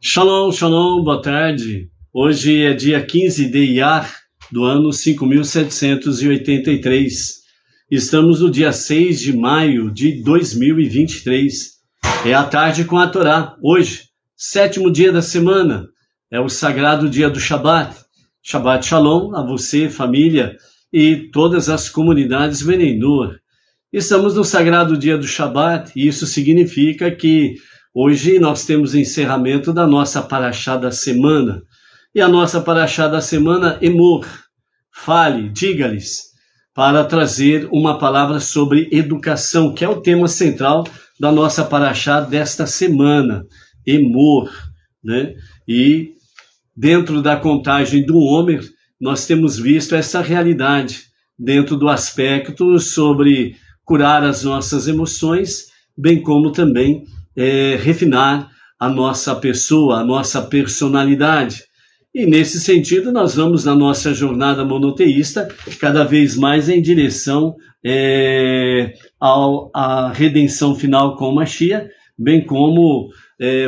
Shalom, shalom, boa tarde. Hoje é dia 15 de Iyar do ano 5783. Estamos no dia 6 de maio de 2023. É a tarde com a Torá. Hoje, sétimo dia da semana, é o sagrado dia do Shabat. Shabbat Shalom a você, família e todas as comunidades Bnei Noach. Estamos no sagrado dia do Shabat e isso significa que hoje nós temos encerramento da nossa paraxá da semana. E a nossa paraxá da semana, Emor, fale, diga-lhes, para trazer uma palavra sobre educação, que é o tema central da nossa paraxá desta semana, Emor, né? E dentro da contagem do Homer, nós temos visto essa realidade, dentro do aspecto sobre curar as nossas emoções, bem como também refinar a nossa pessoa, a nossa personalidade. E nesse sentido nós vamos na nossa jornada monoteísta cada vez mais em direção à redenção final com Mashiach, bem como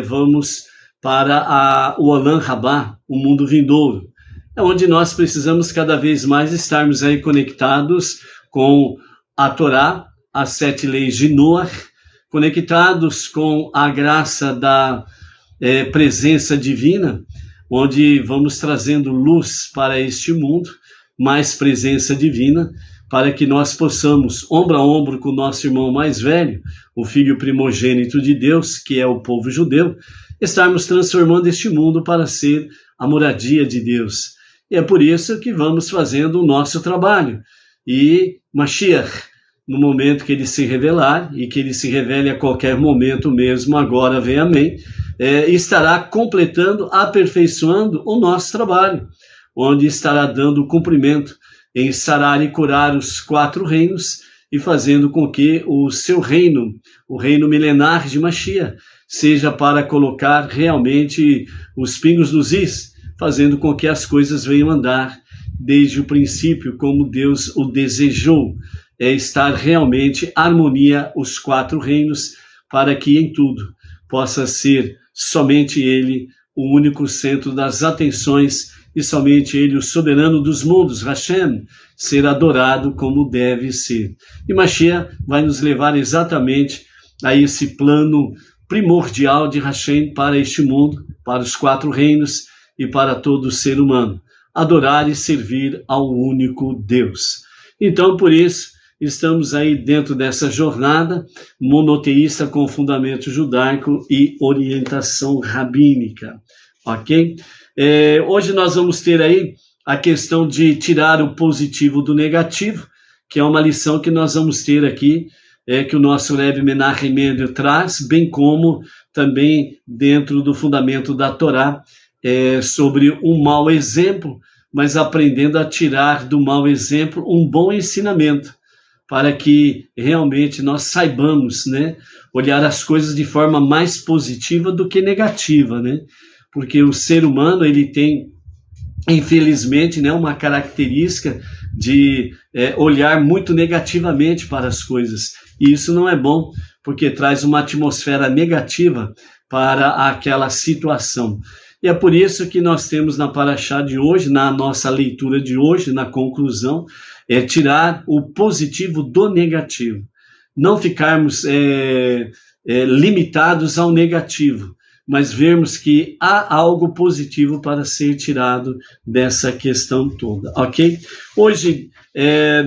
vamos para o Olam Rabá, o mundo vindouro. É onde nós precisamos cada vez mais estarmos aí conectados com a Torá, as 7 leis de Noach, conectados com a graça da presença divina, onde vamos trazendo luz para este mundo, mais presença divina, para que nós possamos, ombro a ombro com o nosso irmão mais velho, o filho primogênito de Deus, que é o povo judeu, estarmos transformando este mundo para ser a moradia de Deus. E é por isso que vamos fazendo o nosso trabalho. E Mashiach, no momento que ele se revelar, e que ele se revele a qualquer momento mesmo, agora vem amém, estará completando, aperfeiçoando o nosso trabalho, onde estará dando cumprimento em sarar e curar os 4 reinos, e fazendo com que o seu reino, o reino milenar de Mashiach, seja para colocar realmente os pingos nos is, fazendo com que as coisas venham andar desde o princípio, como Deus o desejou, estar realmente harmonia os 4 reinos, para que em tudo possa ser somente Ele o único centro das atenções e somente Ele o soberano dos mundos, Hashem, ser adorado como deve ser. E Mashiach vai nos levar exatamente a esse plano primordial de Hashem para este mundo, para os 4 reinos e para todo ser humano, adorar e servir ao único Deus. Então, por isso, estamos aí dentro dessa jornada monoteísta com fundamento judaico e orientação rabínica, ok? Hoje nós vamos ter aí a questão de tirar o positivo do negativo, que é uma lição que nós vamos ter aqui, que o nosso Rebbe Menachem Mendel traz, bem como também dentro do fundamento da Torá, sobre um mau exemplo, mas aprendendo a tirar do mau exemplo um bom ensinamento, para que realmente nós saibamos, né, olhar as coisas de forma mais positiva do que negativa, né? Porque o ser humano, ele tem, infelizmente, né, uma característica de olhar muito negativamente para as coisas. E isso não é bom, porque traz uma atmosfera negativa para aquela situação. E é por isso que nós temos na paraxá de hoje, na nossa leitura de hoje, na conclusão, tirar o positivo do negativo. Não ficarmos limitados ao negativo, mas vermos que há algo positivo para ser tirado dessa questão toda, ok? Hoje,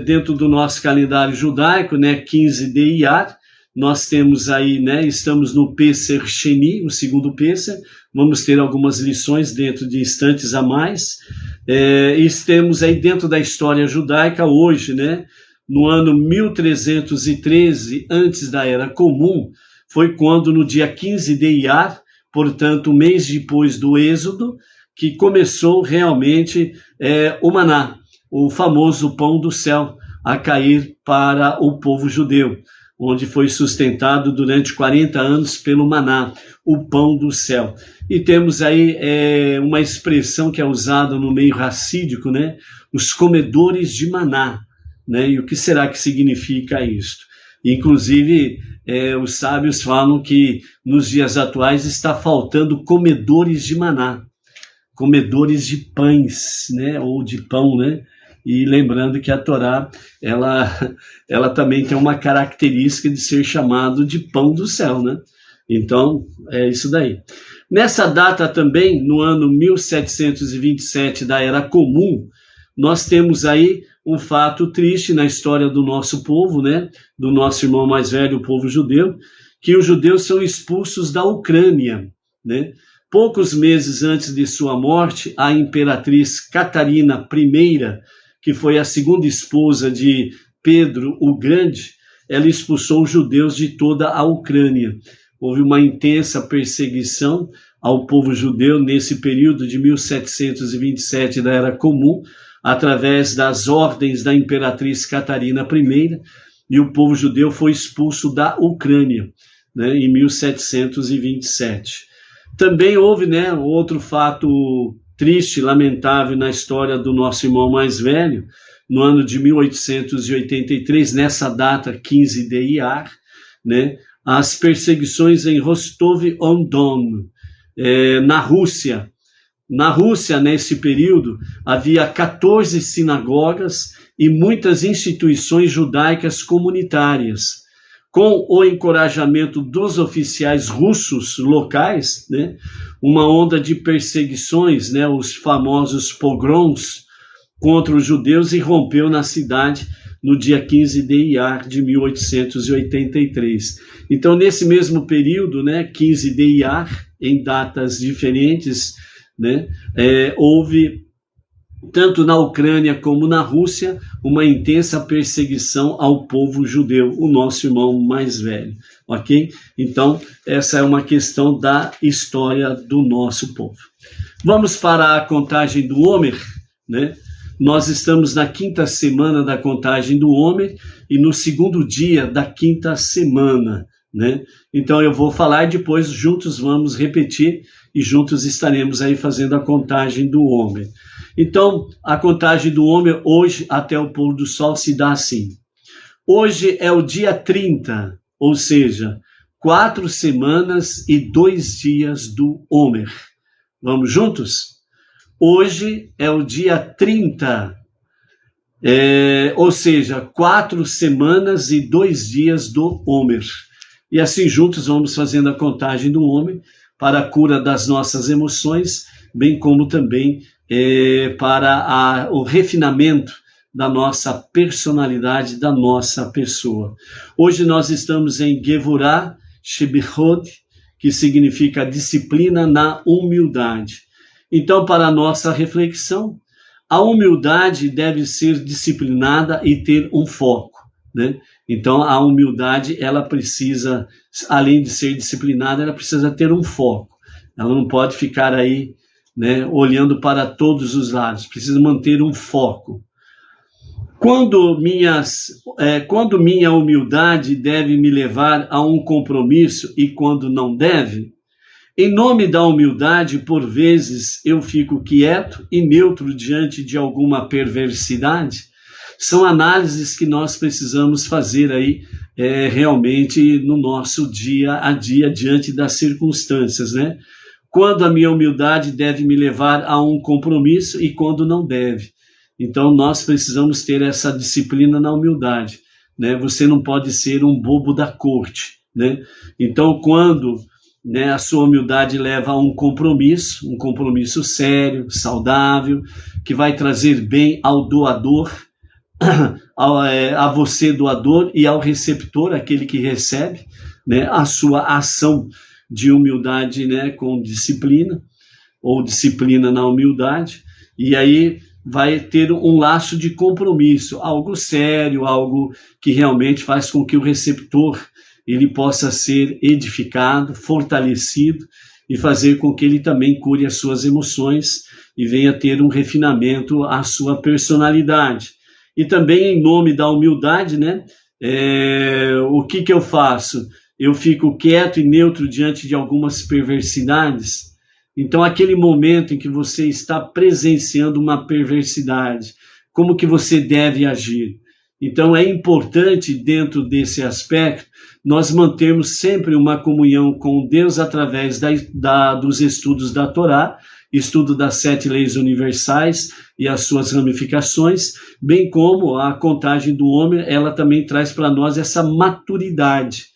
dentro do nosso calendário judaico, né, 15 de Iyar, nós temos aí, né, estamos no Pesach Sheni, o segundo Pesach, vamos ter algumas lições dentro de instantes a mais, e temos aí dentro da história judaica hoje, né, no ano 1313, antes da Era Comum, foi quando no dia 15 de Iyar, portanto, um mês depois do Êxodo, que começou realmente o maná, o famoso pão do céu, a cair para o povo judeu, onde foi sustentado durante 40 anos pelo maná, o pão do céu. E temos aí uma expressão que é usada no meio racídico, né? Os comedores de maná, né? E o que será que significa isto? Inclusive, os sábios falam que nos dias atuais está faltando comedores de maná, comedores de pães, né, ou de pão, né? E lembrando que a Torá, ela também tem uma característica de ser chamado de pão do céu, né? Então, é isso daí. Nessa data também, no ano 1727 da Era Comum, nós temos aí um fato triste na história do nosso povo, né? Do nosso irmão mais velho, o povo judeu, que os judeus são expulsos da Ucrânia, né? Poucos meses antes de sua morte, a imperatriz Catarina I, que foi a segunda esposa de Pedro o Grande, ela expulsou os judeus de toda a Ucrânia. Houve uma intensa perseguição ao povo judeu nesse período de 1727 da Era Comum, através das ordens da imperatriz Catarina I, e o povo judeu foi expulso da Ucrânia, né, em 1727. Também houve, né, outro fato triste, lamentável na história do nosso irmão mais velho, no ano de 1883, nessa data, 15 de Iyar, né, as perseguições em Rostov-on-Don, na Rússia. Na Rússia, nesse período, havia 14 sinagogas e muitas instituições judaicas comunitárias. Com o encorajamento dos oficiais russos locais, né, uma onda de perseguições, né, os famosos pogroms contra os judeus, irrompeu na cidade no dia 15 de Iyar de 1883. Então, nesse mesmo período, né, 15 de Iyar, em datas diferentes, né, houve, tanto na Ucrânia como na Rússia, uma intensa perseguição ao povo judeu, o nosso irmão mais velho, ok? Então, essa é uma questão da história do nosso povo. Vamos para a contagem do Homer, né? Nós estamos na quinta semana da contagem do Homer e no segundo dia da quinta semana, né? Então eu vou falar e depois juntos vamos repetir e juntos estaremos aí fazendo a contagem do Homer. Então, a contagem do Homer hoje até o pôr do sol se dá assim. Hoje é o dia 30, ou seja, 4 semanas e 2 dias do Homer. Vamos juntos? Hoje é o dia 30, ou seja, 4 semanas e 2 dias do Homer. E assim juntos vamos fazendo a contagem do Homer para a cura das nossas emoções, bem como também para o refinamento da nossa personalidade, da nossa pessoa. Hoje nós estamos em Gevurah Shebichod, que significa disciplina na humildade. Então, para a nossa reflexão, a humildade deve ser disciplinada e ter um foco, né? Então, a humildade, ela precisa, além de ser disciplinada, ela precisa ter um foco. Ela não pode ficar aí, né, olhando para todos os lados, precisa manter um foco. Quando minha humildade deve me levar a um compromisso e quando não deve? Em nome da humildade, por vezes, eu fico quieto e neutro diante de alguma perversidade. São análises que nós precisamos fazer aí realmente no nosso dia a dia, diante das circunstâncias, né? Quando a minha humildade deve me levar a um compromisso e quando não deve. Então, nós precisamos ter essa disciplina na humildade, né? Você não pode ser um bobo da corte, né? Então, quando, né, a sua humildade leva a um compromisso sério, saudável, que vai trazer bem ao doador, a você doador e ao receptor, aquele que recebe, né, a sua ação de humildade, né, com disciplina, ou disciplina na humildade, e aí vai ter um laço de compromisso, algo sério, algo que realmente faz com que o receptor ele possa ser edificado, fortalecido e fazer com que ele também cure as suas emoções e venha ter um refinamento à sua personalidade. E também em nome da humildade, né, o que eu faço? Eu fico quieto e neutro diante de algumas perversidades. Então, aquele momento em que você está presenciando uma perversidade, como que você deve agir? Então é importante, dentro desse aspecto, nós mantermos sempre uma comunhão com Deus através dos estudos da Torá, estudo das 7 leis universais e as suas ramificações, bem como a contagem do homem, ela também traz para nós essa maturidade,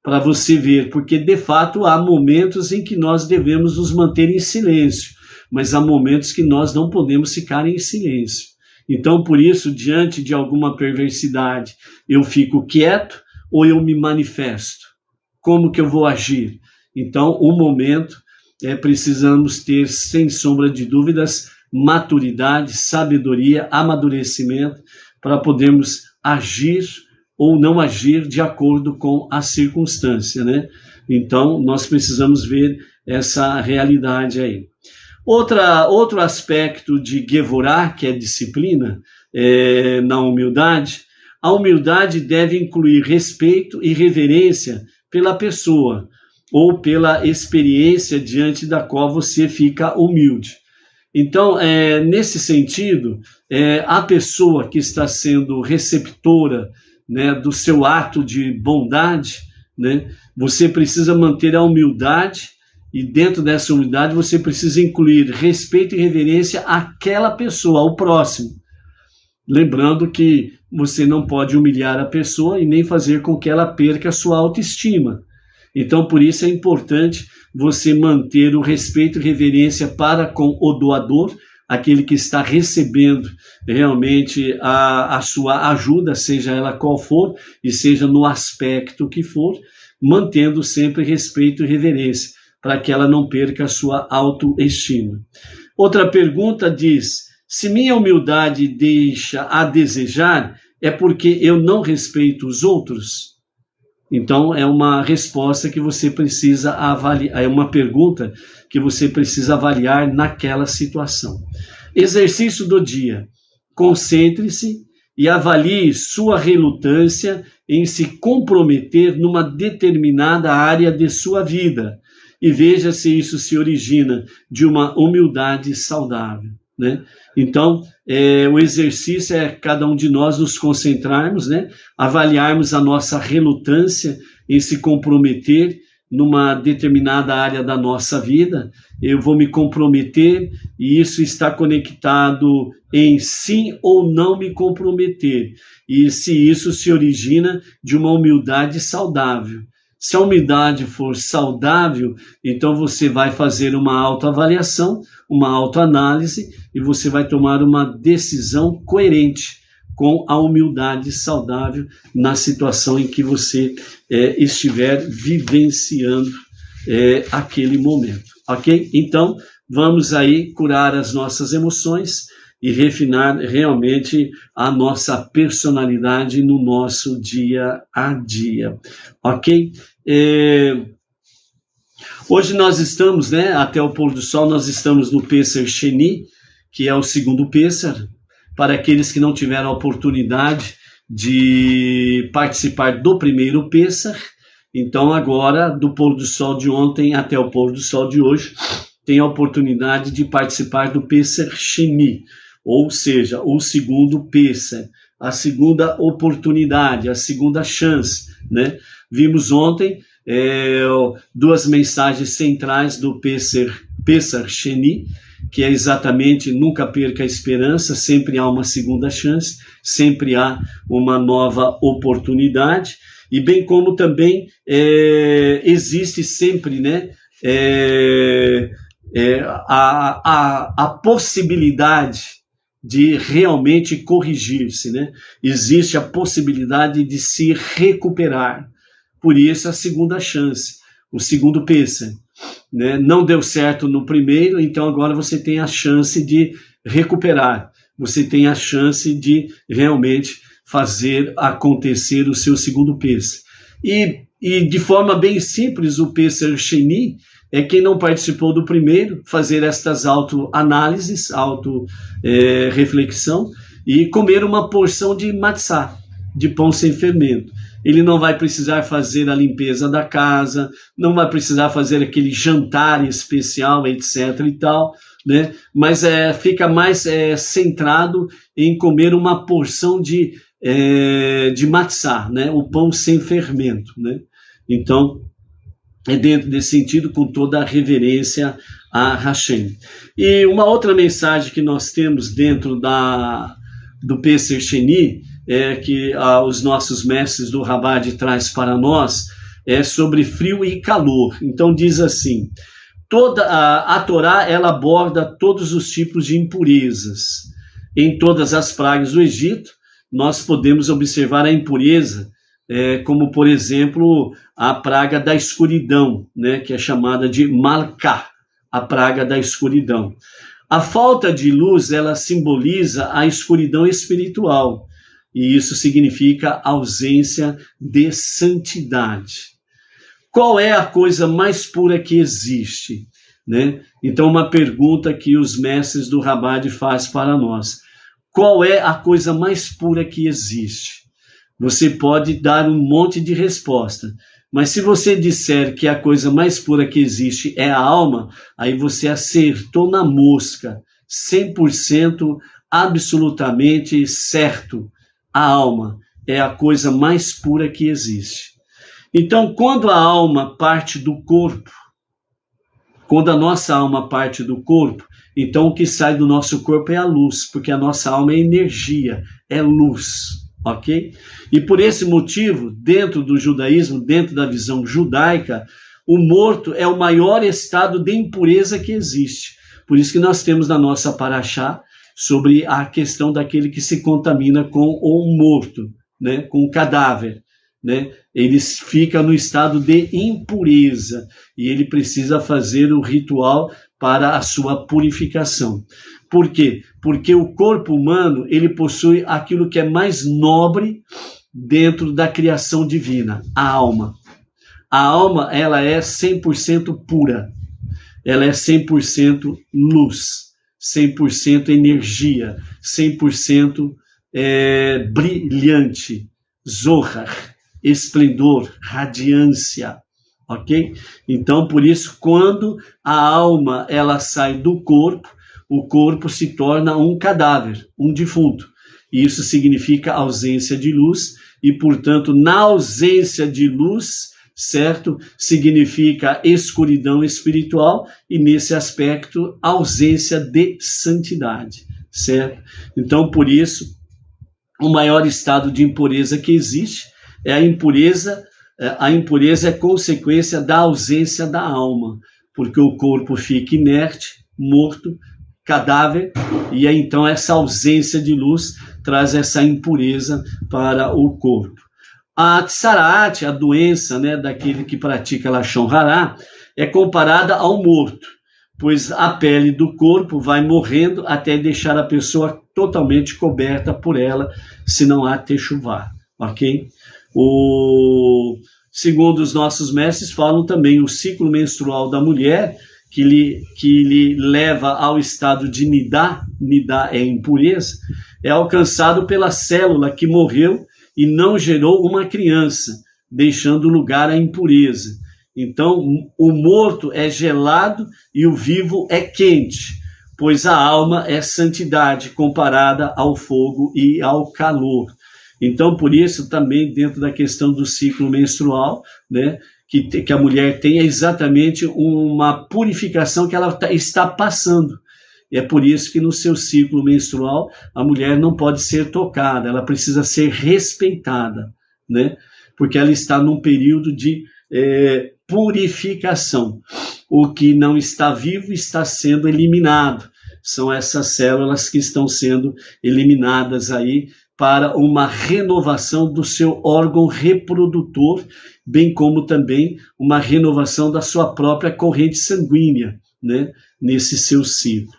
para você ver, porque de fato há momentos em que nós devemos nos manter em silêncio, mas há momentos que nós não podemos ficar em silêncio. Então, por isso, diante de alguma perversidade, eu fico quieto ou eu me manifesto? Como que eu vou agir? Então, o momento precisamos ter, sem sombra de dúvidas, maturidade, sabedoria, amadurecimento, para podermos agir ou não agir de acordo com a circunstância, né? Então, nós precisamos ver essa realidade aí. Outro aspecto de Gevorá, que é disciplina, na humildade, a humildade deve incluir respeito e reverência pela pessoa ou pela experiência diante da qual você fica humilde. Então, nesse sentido, a pessoa que está sendo receptora, né, do seu ato de bondade, né, você precisa manter a humildade. E dentro dessa humildade você precisa incluir respeito e reverência àquela pessoa, ao próximo. Lembrando que você não pode humilhar a pessoa e nem fazer com que ela perca a sua autoestima. Então, por isso é importante você manter o respeito e reverência para com o doador, aquele que está recebendo realmente a sua ajuda, seja ela qual for, e seja no aspecto que for, mantendo sempre respeito e reverência, para que ela não perca a sua autoestima. Outra pergunta diz: se minha humildade deixa a desejar, é porque eu não respeito os outros? Então, é uma resposta que você precisa avaliar, é uma pergunta que você precisa avaliar naquela situação. Exercício do dia. Concentre-se e avalie sua relutância em se comprometer numa determinada área de sua vida. E veja se isso se origina de uma humildade saudável, né? Então, o exercício é cada um de nós nos concentrarmos, né? Avaliarmos a nossa relutância em se comprometer numa determinada área da nossa vida. Eu vou me comprometer e isso está conectado em sim ou não me comprometer. E se isso se origina de uma humildade saudável. Se a humildade for saudável, então você vai fazer uma autoavaliação, uma autoanálise e você vai tomar uma decisão coerente com a humildade saudável na situação em que você estiver vivenciando aquele momento, ok? Então, vamos aí curar as nossas emoções e refinar realmente a nossa personalidade no nosso dia a dia, ok? Hoje nós estamos, né, até o pôr do sol, nós estamos no Pesach Sheni, que é o segundo Pesach. Para aqueles que não tiveram a oportunidade de participar do primeiro Pesach, então agora, do pôr do sol de ontem até o pôr do sol de hoje, tem a oportunidade de participar do Pesach Sheni, ou seja, o segundo Pesach, a segunda oportunidade, a segunda chance, né? Vimos ontem duas mensagens centrais do Pesach Sheni, que é exatamente nunca perca a esperança, sempre há uma segunda chance, sempre há uma nova oportunidade, e bem como também existe sempre, né, a possibilidade de realmente corrigir-se, né? Existe a possibilidade de se recuperar. Por isso a segunda chance, o segundo Pesach, né? Não deu certo no primeiro, então agora você tem a chance de recuperar, você tem a chance de realmente fazer acontecer o seu segundo Pesach. E de forma bem simples, o Pesach Sheni é quem não participou do primeiro, fazer estas autoanálises, reflexão e comer uma porção de matzá, de pão sem fermento. Ele não vai precisar fazer a limpeza da casa, não vai precisar fazer aquele jantar especial, etc. e tal, né? Mas fica mais centrado em comer uma porção de de matzá, né? O pão sem fermento, né? Então, é dentro desse sentido, com toda a reverência a Hashem. E uma outra mensagem que nós temos dentro do Pesach Sheni, que os nossos mestres do Rabbah traz para nós, é sobre frio e calor. Então diz assim, a Torá ela aborda todos os tipos de impurezas. Em todas as pragas do Egito, nós podemos observar a impureza, como, por exemplo, a praga da escuridão, né, que é chamada de Malká, a praga da escuridão. A falta de luz, ela simboliza a escuridão espiritual, e isso significa ausência de santidade. Qual é a coisa mais pura que existe? Né? Então, uma pergunta que os mestres do Rabbah fazem para nós. Qual é a coisa mais pura que existe? Você pode dar um monte de resposta, mas se você disser que a coisa mais pura que existe é a alma, aí você acertou na mosca, 100% absolutamente certo. A alma é a coisa mais pura que existe. Então, quando a alma parte do corpo, quando a nossa alma parte do corpo, então o que sai do nosso corpo é a luz, porque a nossa alma é energia, é luz. Ok? E por esse motivo, dentro do judaísmo, dentro da visão judaica, o morto é o maior estado de impureza que existe. Por isso que nós temos na nossa paraxá sobre a questão daquele que se contamina com o morto, né? Com o cadáver. Né? Ele fica no estado de impureza e ele precisa fazer o ritual para a sua purificação. Por quê? Porque o corpo humano, ele possui aquilo que é mais nobre dentro da criação divina, a alma. A alma, ela é 100% pura. Ela é 100% luz, 100% energia, 100% brilhante, zohar, esplendor, radiância. Ok? Então, por isso, quando a alma ela sai do corpo, o corpo se torna um cadáver, um defunto. E isso significa ausência de luz e, portanto, na ausência de luz, certo? Significa escuridão espiritual e, nesse aspecto, ausência de santidade, certo? Então, por isso, o maior estado de impureza que existe é a impureza. A impureza é consequência da ausência da alma, porque o corpo fica inerte, morto, cadáver, e aí então essa ausência de luz traz essa impureza para o corpo. A tsaraat, a doença, né, daquele que pratica Lashon Hará, é comparada ao morto, pois a pele do corpo vai morrendo até deixar a pessoa totalmente coberta por ela, se não há techuvá, ok? Segundo os nossos mestres, falam também o ciclo menstrual da mulher, que lhe leva ao estado de nidá é impureza, é alcançado pela célula que morreu e não gerou uma criança, deixando lugar à impureza. Então, o morto é gelado e o vivo é quente, pois a alma é santidade comparada ao fogo e ao calor. Então, por isso, também dentro da questão do ciclo menstrual, né, que a mulher tem é exatamente uma purificação que ela está passando. E é por isso que no seu ciclo menstrual a mulher não pode ser tocada, ela precisa ser respeitada, né? Porque ela está num período de purificação. O que não está vivo está sendo eliminado. São essas células que estão sendo eliminadas aí para uma renovação do seu órgão reprodutor, bem como também uma renovação da sua própria corrente sanguínea, né, nesse seu ciclo.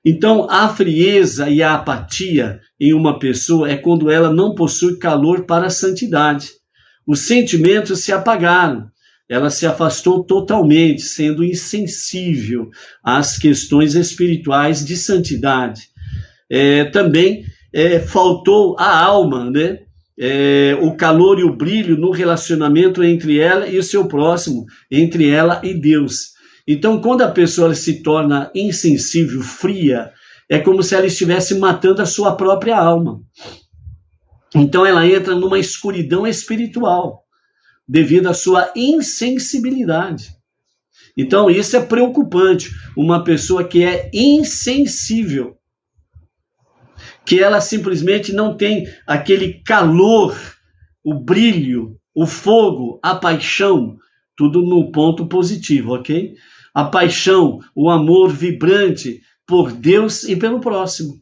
Então, a frieza e a apatia em uma pessoa é quando ela não possui calor para a santidade. Os sentimentos se apagaram, ela se afastou totalmente, sendo insensível às questões espirituais de santidade. Também faltou a alma, né? O calor e o brilho no relacionamento entre ela e o seu próximo, entre ela e Deus. Então, quando a pessoa se torna insensível, fria, é como se ela estivesse matando a sua própria alma. Então ela entra numa escuridão espiritual, devido à sua insensibilidade. Então isso é preocupante, uma pessoa que é insensível, que ela simplesmente não tem aquele calor, o brilho, o fogo, a paixão, tudo no ponto positivo, ok? A paixão, o amor vibrante por Deus e pelo próximo.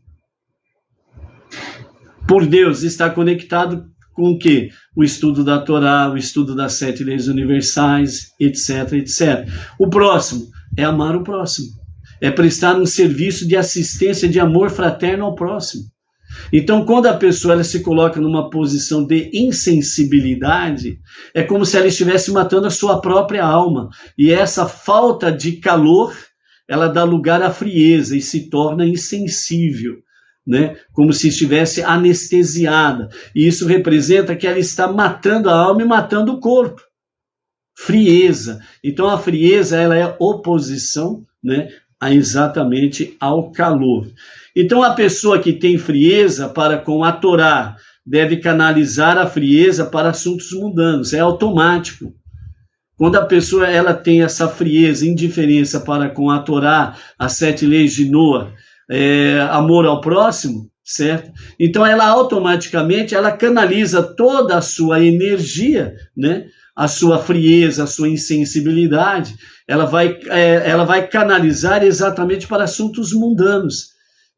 Por Deus está conectado com o quê? O estudo da Torá, o estudo das 7 leis universais, etc, etc. O próximo é amar o próximo. É prestar um serviço de assistência, de amor fraterno ao próximo. Então, quando a pessoa ela se coloca numa posição de insensibilidade, é como se ela estivesse matando a sua própria alma. E essa falta de calor, ela dá lugar à frieza e se torna insensível, né? Como se estivesse anestesiada. E isso representa que ela está matando a alma e matando o corpo. Frieza. Então, a frieza ela é oposição, né, exatamente ao calor. Então, a pessoa que tem frieza para com a Torá deve canalizar a frieza para assuntos mundanos, é automático. Quando a pessoa ela tem essa frieza, indiferença para com a Torá, as 7 leis de Noa, amor ao próximo, certo? Então, ela automaticamente ela canaliza toda a sua energia, né? A sua frieza, a sua insensibilidade, ela vai canalizar exatamente para assuntos mundanos.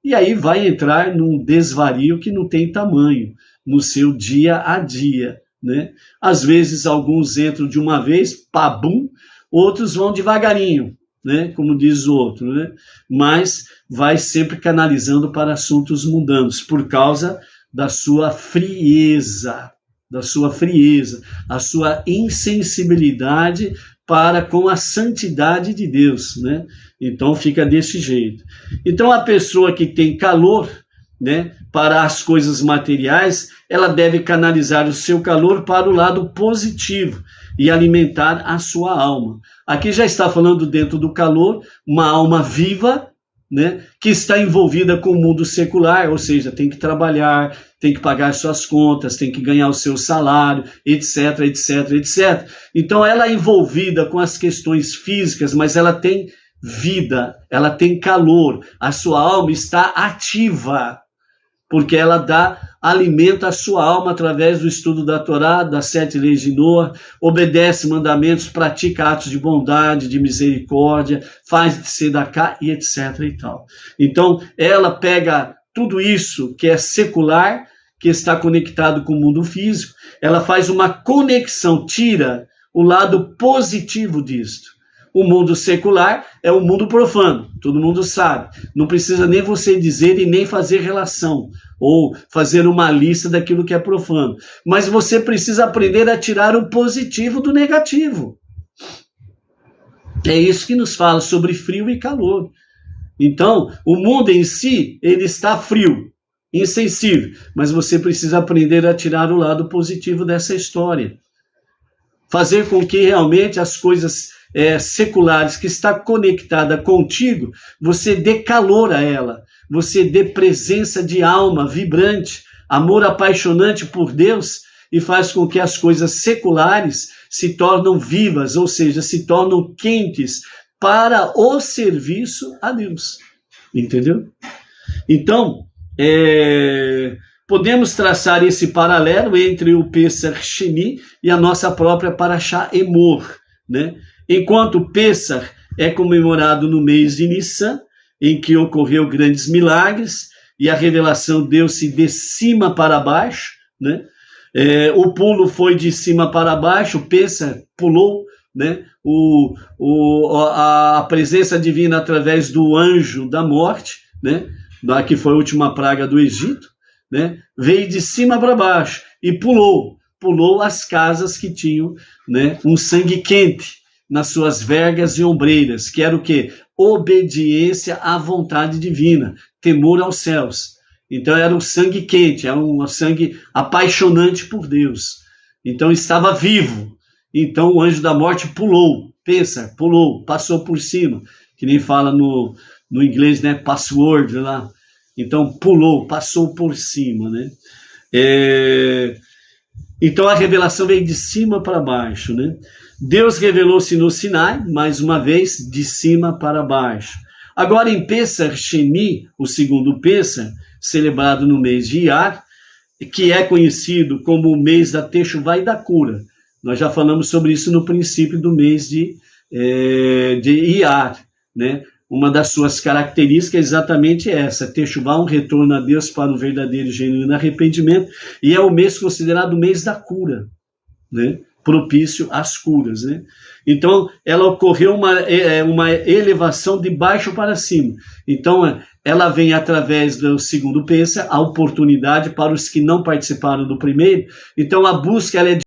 E aí vai entrar num desvario que não tem tamanho no seu dia a dia, né? Às vezes alguns entram de uma vez, pabum, outros vão devagarinho, né? Como diz o outro, né? Mas vai sempre canalizando para assuntos mundanos por causa da sua frieza, a sua insensibilidade para com a santidade de Deus, né? Então fica desse jeito. Então a pessoa que tem calor, né, para as coisas materiais, ela deve canalizar o seu calor para o lado positivo e alimentar a sua alma. Aqui já está falando dentro do calor, uma alma viva, né, que está envolvida com o mundo secular, ou seja, tem que trabalhar, tem que pagar suas contas, tem que ganhar o seu salário, etc, etc, etc. Então ela é envolvida com as questões físicas, mas ela tem vida, ela tem calor, a sua alma está ativa, porque ela alimenta a sua alma através do estudo da Torá, das 7 leis de Noa, obedece mandamentos, pratica atos de bondade, de misericórdia, faz tzedakah e etc. e tal. Então, ela pega tudo isso que é secular, que está conectado com o mundo físico, ela faz uma conexão, tira o lado positivo disto. O mundo secular é o mundo profano, todo mundo sabe. Não precisa nem você dizer e nem fazer relação, ou fazer uma lista daquilo que é profano. Mas você precisa aprender a tirar o positivo do negativo. É isso que nos fala sobre frio e calor. Então, o mundo em si, ele está frio, insensível, mas você precisa aprender a tirar o lado positivo dessa história. Fazer com que realmente as coisas seculares que está conectada contigo, você dê calor a ela, você dê presença de alma vibrante, amor apaixonante por Deus, e faz com que as coisas seculares se tornem vivas, ou seja, se tornam quentes para o serviço a Deus. Entendeu? Então, podemos traçar esse paralelo entre o Pesach Sheni e a nossa própria Parashá Emor, né? Enquanto Pesach é comemorado no mês de Nissan, em que ocorreu grandes milagres e a revelação deu-se de cima para baixo, né? O pulo foi de cima para baixo, o Pesach pulou, né? A presença divina através do anjo da morte, né? Que foi a última praga do Egito, né? Veio de cima para baixo e pulou as casas que tinham, né, um sangue quente nas suas vergas e ombreiras, que era o quê? Obediência à vontade divina, temor aos céus. Então era um sangue quente, era um sangue apaixonante por Deus. Então estava vivo. Então o anjo da morte pulou, passou por cima, que nem fala no inglês, né? Password lá. Então pulou, passou por cima, né? Então a revelação veio de cima para baixo, né? Deus revelou-se no Sinai, mais uma vez, de cima para baixo. Agora em Pesach Sheni, o segundo Pesach, celebrado no mês de Iyar, que é conhecido como o mês da Teshuvá e da cura. Nós já falamos sobre isso no princípio do mês de Iyar, né? Uma das suas características é exatamente essa, Teshuvá, um retorno a Deus para o verdadeiro e genuíno arrependimento, e é o mês considerado o mês da cura, né? Propício às curas, né? Então, ela ocorreu uma elevação de baixo para cima. Então, ela vem através do segundo Pesach, a oportunidade para os que não participaram do primeiro. Então, a busca ela é